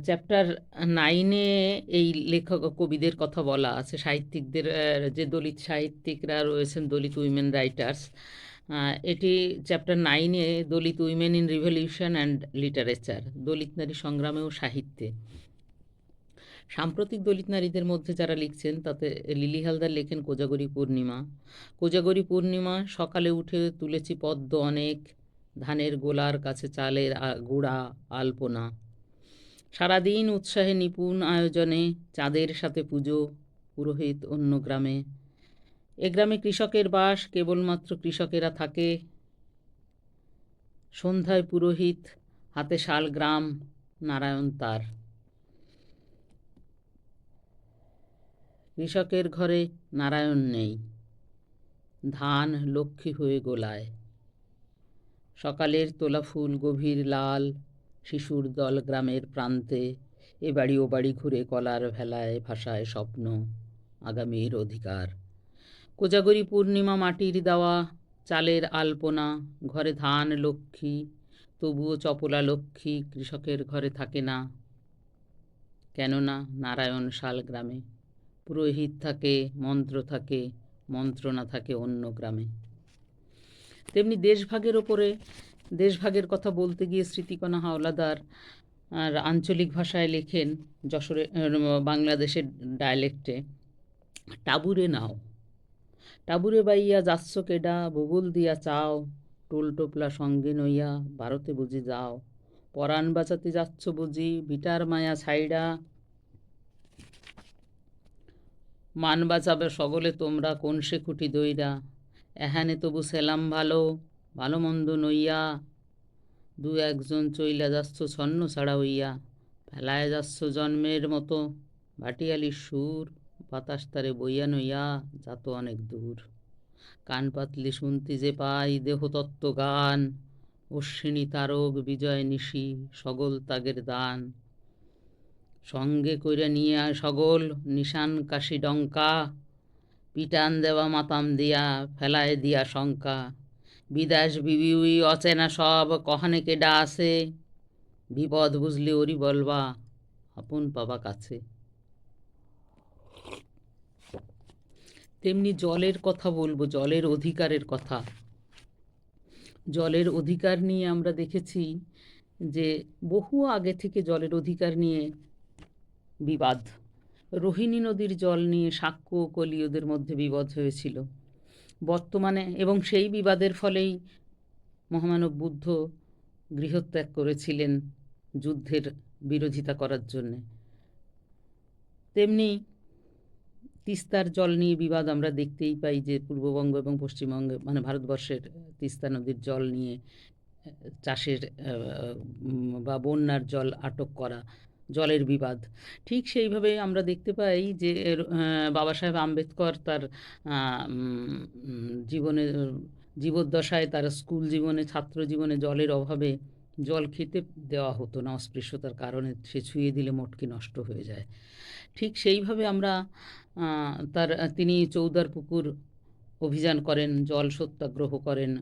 Chapter 9-এ এই লেখক কবিদের কথা বলা আছে, সাহিত্যিকদের, যে দলিত সাহিত্যিকরা রয়েছেন, দলিত উইমেন রাইটার্স। এটি চ্যাপ্টার 9-এ Dalit women in revolution and literature, Dalit নারী সংগ্রামে ও সাহিত্যে। সাম্প্রতিক দলিত নারীদের মধ্যে যারা লিখছেন তাতে লিলি হালদার লেখেন কোজাগরী পূর্ণিমা। কোজাগরী পূর্ণিমা, সকালে উঠে তুলেছি পদ্ম অনেক, ধানের গোলার কাছে চালের গুঁড়া আলপনা। সারাদিন উৎসাহে নিপুণ আয়োজনে, চাঁদের সাথে পুজো, পুরোহিত অন্য গ্রামে। এ গ্রামে কৃষকের বাস, কেবলমাত্র কৃষকেরা থাকে। সন্ধ্যায় পুরোহিত, হাতে শালগ্রাম, নারায়ণ তার। কৃষকের ঘরে নারায়ণ নেই, ধান লক্ষ্মী হয়ে গোলায়। সকালের তোলা ফুল গভীর লাল, শিশুর দল গ্রামের প্রান্তে, এ বাড়ি ও বাড়ি ঘুরে কলার ভেলায় ভাষায় স্বপ্ন, আগামীর অধিকার। কোজাগরী পূর্ণিমা, মাটির দেওয়া চালের আলপনা, ঘরে ধান লক্ষ্মী, তবুও চপলা লক্ষ্মী কৃষকের ঘরে থাকে না। কেননা নারায়ণ শালগ্রামে, পুরোহিত থাকে, মন্ত্র থাকে, মন্ত্রণা থাকে অন্য গ্রামে। তেমনি দেশভাগের ওপরে, দেশভাগের কথা বলতে গিয়ে স্মৃতিকণা হাওলাদার আর আঞ্চলিক ভাষায় লেখেন, যশোরে, বাংলাদেশের ডায়ালেক্টে, টাবুরে নাও, টাবুরে বাইয়া যাচ্ছ কেডা, বগুল দিয়া চাও, টোল টোপলা সঙ্গে নইয়া ভারতে বুঝি যাও, পরাণ বাঁচাতে যাচ্ছ বুঝি বিটার মায়া ছাইড়া, মান বাঁচাবে সকলে তোমরা কোন সে খুঁটি দইরা, এহানে তবু সেলাম ভালো, ভালো মন্দ নইয়া, দু একজন চইলা যাচ্ছ ছন্ন ছাড়া হইয়া, ফেলায় যাচ্ছ জন্মের মতো ভাটিয়ালির সুর, বাতাস তারে বইয়া নইয়া যাত অনেক দূর। কান পাতলি শুনতি যে পাই দেহতত্ত্ব গান, অশ্বিনী তারক বিজয় নিশি সগল তাগের দান, সঙ্গে কইরা নিয়ে আয় সগল নিশান কাশি ডঙ্কা, পিটান দেওয়া মাতাম দিয়া ফেলায় দিয়া শঙ্কা, বিদাস বিবিউই অচেনা সব কহানে কেডা আছে, বিপদ বুঝলি ওরি বলবা আপন পাবা কাছে। তেমনি জলের কথা বলবো, জলের অধিকারের কথা। জলের অধিকার নিয়ে আমরা দেখেছি যে বহু আগে থেকে জলের অধিকার নিয়ে বিবাদ। রোহিণী নদীর জল নিয়ে শাক্য ও কলীয়দের মধ্যে বিবাদ হয়েছিল বর্তমানে, এবং সেই বিবাদের ফলেই মহামানব বুদ্ধ গৃহত্যাগ করেছিলেন যুদ্ধের বিরোধিতা করার জন্যে। তেমনি তিস্তার জল নিয়ে বিবাদ আমরা দেখতেই পাই, যে পূর্ববঙ্গ এবং পশ্চিমবঙ্গে, মানে ভারতবর্ষের তিস্তা নদীর জল নিয়ে চাষের বা বন্যার জল আটক করা, জলের বিবাদ। ঠিক সেইভাবে আমরা দেখতে পাই যে বাবা সাহেব আম্বেদকর তার জীবনে, জীবদ্দশায়, তার স্কুল জীবনে, ছাত্র জীবনে জলের অভাবে জল খেতে দেওয়া হতো না অস্পৃশ্যতার কারণে, সে ছুঁয়ে দিলে মটকি নষ্ট হয়ে যায়। ঠিক সেইভাবে আমরা তিনি চৌদার পুকুর অভিযান করেন, জল সত্যাগ্রহ করেন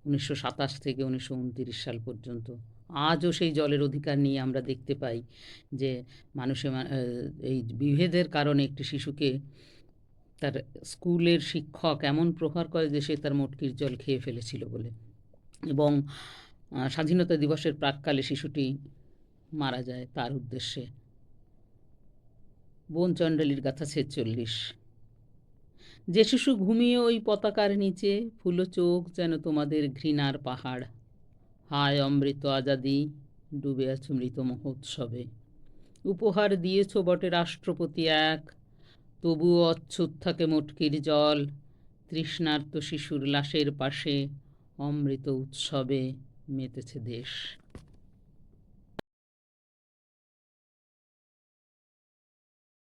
1927 থেকে 1929 সাল পর্যন্ত। আজও সেই জলের অধিকার নিয়ে আমরা দেখতে পাই যে মানুষে, এই বিভেদের কারণে একটি শিশুকে তার স্কুলের শিক্ষক এমন প্রহার করে যে সে তার মটকির জল খেয়ে ফেলেছিল বলে, এবং স্বাধীনতা দিবসের প্রাক্কালে শিশুটি মারা যায় তার উদ্দেশ্যে। বনচণ্ডালীর গাথা 46। যে শিশু ঘুমিয়ে ওই পতাকার নিচে, ফুলো চোখ যেন তোমাদের ঘৃণার পাহাড়, হায় অমৃত আজাদি, ডুবে আছো মৃত মহোৎসবে। উপহার দিয়েছ বটে রাষ্ট্রপতি এক, তবুও অচ্ছুত থাকে মটকির জল, তৃষ্ণার্ত শিশুর লাশের পাশে অমৃত উৎসবে মেতেছে দেশ।